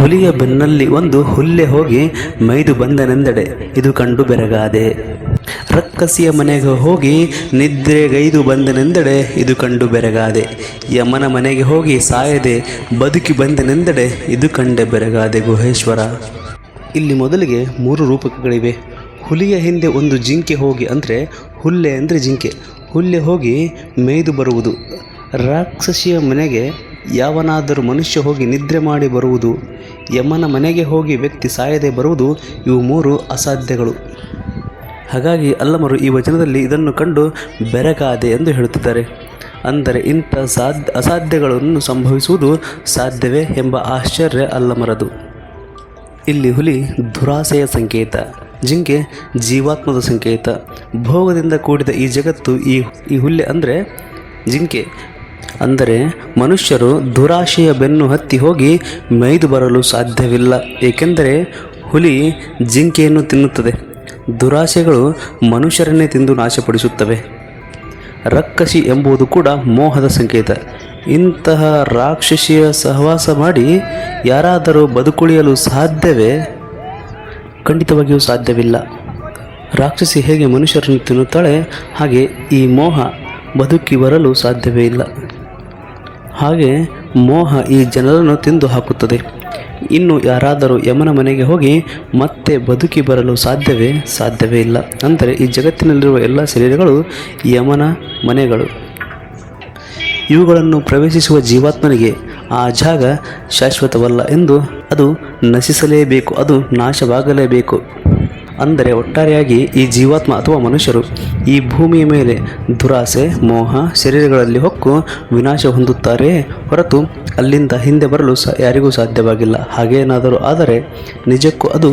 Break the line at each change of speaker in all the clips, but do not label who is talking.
ಹುಲಿಯ ಬೆನ್ನಲ್ಲಿ ಒಂದು ಹುಲ್ಲೆ ಹೋಗಿ ಮೈದು ಬಂದನೆಂದೆಡೆ ಇದು ಕಂಡು ಬೆರಗಾದೆ. ರಕ್ಕಸಿಯ ಮನೆಗೆ ಹೋಗಿ ನಿದ್ರೆಗೈದು ಬಂದನೆಂದೆಡೆ ಇದು ಕಂಡು ಬೆರಗಾದೆ. ಯಮನ ಮನೆಗೆ ಹೋಗಿ ಸಾಯದೆ ಬದುಕಿ ಬಂದನೆಂದೆಡೆ ಇದು ಕಂಡೆ ಬೆರಗಾದೆ ಗುಹೇಶ್ವರ. ಇಲ್ಲಿ ಮೊದಲಿಗೆ 3 ರೂಪಕಗಳಿವೆ. ಹುಲಿಯ ಹಿಂದೆ ಒಂದು ಜಿಂಕೆ ಹೋಗಿ, ಅಂದರೆ ಹುಲ್ಲೆ ಅಂದರೆ ಜಿಂಕೆ, ಹುಲ್ಲೆ ಹೋಗಿ ಮೇಯ್ದು ಬರುವುದು. ರಾಕ್ಷಸಿಯ ಮನೆಗೆ ಯಾವನಾದರೂ ಮನುಷ್ಯ ಹೋಗಿ ನಿದ್ರೆ ಮಾಡಿ ಬರುವುದು. ಯಮನ ಮನೆಗೆ ಹೋಗಿ ವ್ಯಕ್ತಿ ಸಾಯದೆ ಬರುವುದು. ಇವು 3 ಅಸಾಧ್ಯಗಳು. ಹಾಗಾಗಿ ಅಲ್ಲಮರು ಈ ವಚನದಲ್ಲಿ ಇದನ್ನು ಕಂಡು ಬೆರಗಾದೆ ಎಂದು ಹೇಳುತ್ತಿದ್ದಾರೆ. ಅಂದರೆ ಇಂಥ ಅಸಾಧ್ಯಗಳನ್ನು ಸಂಭವಿಸುವುದು ಸಾಧ್ಯವೇ ಎಂಬ ಆಶ್ಚರ್ಯ ಅಲ್ಲಮರದು. ಇಲ್ಲಿ ಹುಲಿ ದುರಾಸೆಯ ಸಂಕೇತ, ಜಿಂಕೆ ಜೀವಾತ್ಮದ ಸಂಕೇತ. ಭೋಗದಿಂದ ಕೂಡಿದ ಈ ಜಗತ್ತು ಈ ಹುಲ್ಲೆ ಅಂದರೆ ಜಿಂಕೆ. ಅಂದರೆ ಮನುಷ್ಯರು ದುರಾಶೆಯ ಬೆನ್ನು ಹತ್ತಿ ಹೋಗಿ ಮೇಯ್ದು ಬರಲು ಸಾಧ್ಯವಿಲ್ಲ. ಏಕೆಂದರೆ ಹುಲಿ ಜಿಂಕೆಯನ್ನು ತಿನ್ನುತ್ತದೆ. ದುರಾಶೆಗಳು ಮನುಷ್ಯರನ್ನೇ ತಿಂದು ನಾಶಪಡಿಸುತ್ತವೆ. ರಕ್ಕಸಿ ಎಂಬುದು ಕೂಡ ಮೋಹದ ಸಂಕೇತ. ಇಂತಹ ರಾಕ್ಷಸಿಯ ಸಹವಾಸ ಮಾಡಿ ಯಾರಾದರೂ ಬದುಕುಳಿಯಲು ಸಾಧ್ಯವೇ? ಖಂಡಿತವಾಗಿಯೂ ಸಾಧ್ಯವಿಲ್ಲ. ರಾಕ್ಷಸಿ ಹೇಗೆ ಮನುಷ್ಯರನ್ನು ತಿನ್ನುತ್ತಾಳೆ, ಹಾಗೆ ಈ ಮೋಹ ಬದುಕಿ ಬರಲು ಸಾಧ್ಯವೇ ಇಲ್ಲ. ಹಾಗೆ ಮೋಹ ಈ ಜನರನ್ನು ತಿಂದು ಹಾಕುತ್ತದೆ. ಇನ್ನು ಯಾರಾದರೂ ಯಮನ ಮನೆಗೆ ಹೋಗಿ ಮತ್ತೆ ಬದುಕಿ ಬರಲು ಸಾಧ್ಯವೇ ಇಲ್ಲ. ಅಂದರೆ ಈ ಜಗತ್ತಿನಲ್ಲಿರುವ ಎಲ್ಲ ಶರೀರಗಳು ಯಮನ ಮನೆಗಳು. ಇವುಗಳನ್ನು ಪ್ರವೇಶಿಸುವ ಜೀವಾತ್ಮನಿಗೆ ಆ ಜಾಗ ಶಾಶ್ವತವಲ್ಲ ಎಂದು ಅದು ನಶಿಸಲೇಬೇಕು, ಅದು ನಾಶವಾಗಲೇಬೇಕು. ಅಂದರೆ ಒಟ್ಟಾರೆಯಾಗಿ ಈ ಜೀವಾತ್ಮ ಅಥವಾ ಮನುಷ್ಯರು ಈ ಭೂಮಿಯ ಮೇಲೆ ದುರಾಸೆ, ಮೋಹ, ಶರೀರಗಳಲ್ಲಿ ಹೊಕ್ಕು ವಿನಾಶ ಹೊಂದುತ್ತಾರೆ ಹೊರತು ಅಲ್ಲಿಂದ ಹಿಂದೆ ಬರಲು ಯಾರಿಗೂ ಸಾಧ್ಯವಾಗಿಲ್ಲ. ಹಾಗೇನಾದರೂ ಆದರೆ ನಿಜಕ್ಕೂ ಅದು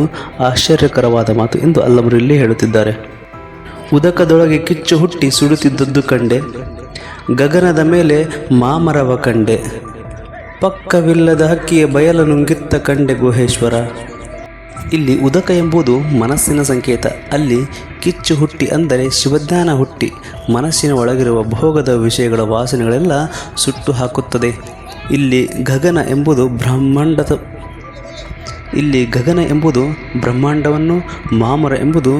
ಆಶ್ಚರ್ಯಕರವಾದ ಮಾತು ಎಂದು ಅಲ್ಲಮರು ಇಲ್ಲಿ ಹೇಳುತ್ತಿದ್ದಾರೆ. ಉದಕದೊಳಗೆ ಕಿಚ್ಚು ಹುಟ್ಟಿ ಸುಡುತ್ತಿದ್ದದ್ದು ಕಂಡೆ, ಗಗನದ ಮೇಲೆ ಮಾಮರವ ಕಂಡೆ, ಪಕ್ಕವಿಲ್ಲದ ಹಕ್ಕಿಯ ಬಯಲು ನುಂಗಿತ್ತ ಕಂಡೆ ಗುಹೇಶ್ವರ. ಇಲ್ಲಿ ಉದಕ ಎಂಬುದು ಮನಸ್ಸಿನ ಸಂಕೇತ. ಅಲ್ಲಿ ಕಿಚ್ಚು ಹುಟ್ಟಿ ಅಂದರೆ ಶಿವಜ್ಞಾನ ಹುಟ್ಟಿ ಮನಸ್ಸಿನ ಒಳಗಿರುವ ಭೋಗದ ವಿಷಯಗಳ ವಾಸನೆಗಳೆಲ್ಲ ಸುಟ್ಟು ಹಾಕುತ್ತದೆ. ಇಲ್ಲಿ ಗಗನ ಎಂಬುದು ಬ್ರಹ್ಮಾಂಡವನ್ನು, ಮಾಮರ ಎಂಬುದು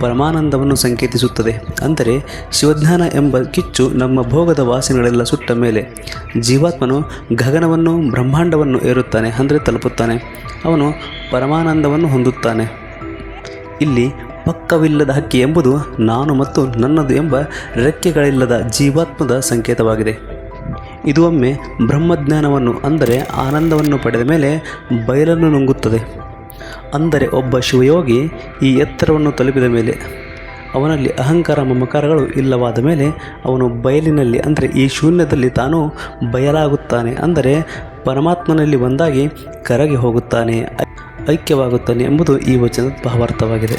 ಪರಮಾನಂದವನ್ನು ಸಂಕೇತಿಸುತ್ತದೆ. ಅಂದರೆ ಶಿವಜ್ಞಾನ ಎಂಬ ಕಿಚ್ಚು ನಮ್ಮ ಭೋಗದ ವಾಸನೆಗಳೆಲ್ಲ ಸುಟ್ಟ ಮೇಲೆ ಜೀವಾತ್ಮನು ಗಗನವನ್ನು, ಬ್ರಹ್ಮಾಂಡವನ್ನು ಏರುತ್ತಾನೆ, ಅಂದರೆ ತಲುಪುತ್ತಾನೆ. ಅವನು ಪರಮಾನಂದವನ್ನು ಹೊಂದುತ್ತಾನೆ. ಇಲ್ಲಿ ಪಕ್ಕವಿಲ್ಲದ ಹಕ್ಕಿ ಎಂಬುದು ನಾನು ಮತ್ತು ನನ್ನದು ಎಂಬ ರೆಕ್ಕೆಗಳಿಲ್ಲದ ಜೀವಾತ್ಮದ ಸಂಕೇತವಾಗಿದೆ. ಇದು ಒಮ್ಮೆ ಬ್ರಹ್ಮಜ್ಞಾನವನ್ನು ಅಂದರೆ ಆನಂದವನ್ನು ಪಡೆದ ಮೇಲೆ ಬಯಲನ್ನು ನುಂಗುತ್ತದೆ. ಅಂದರೆ ಒಬ್ಬ ಶಿವಯೋಗಿ ಈ ಎತ್ತರವನ್ನು ತಲುಪಿದ ಮೇಲೆ, ಅವನಲ್ಲಿ ಅಹಂಕಾರ ಮಮಕಾರಗಳು ಇಲ್ಲವಾದ ಮೇಲೆ ಅವನು ಬಯಲಿನಲ್ಲಿ ಅಂದರೆ ಈ ಶೂನ್ಯದಲ್ಲಿ ತಾನು ಬಯಲಾಗುತ್ತಾನೆ. ಅಂದರೆ ಪರಮಾತ್ಮನಲ್ಲಿ ಒಂದಾಗಿ ಕರಗಿ ಹೋಗುತ್ತಾನೆ, ಐಕ್ಯವಾಗುತ್ತಾನೆ ಎಂಬುದು ಈ ವಚನದ ಭಾವಾರ್ಥವಾಗಿದೆ.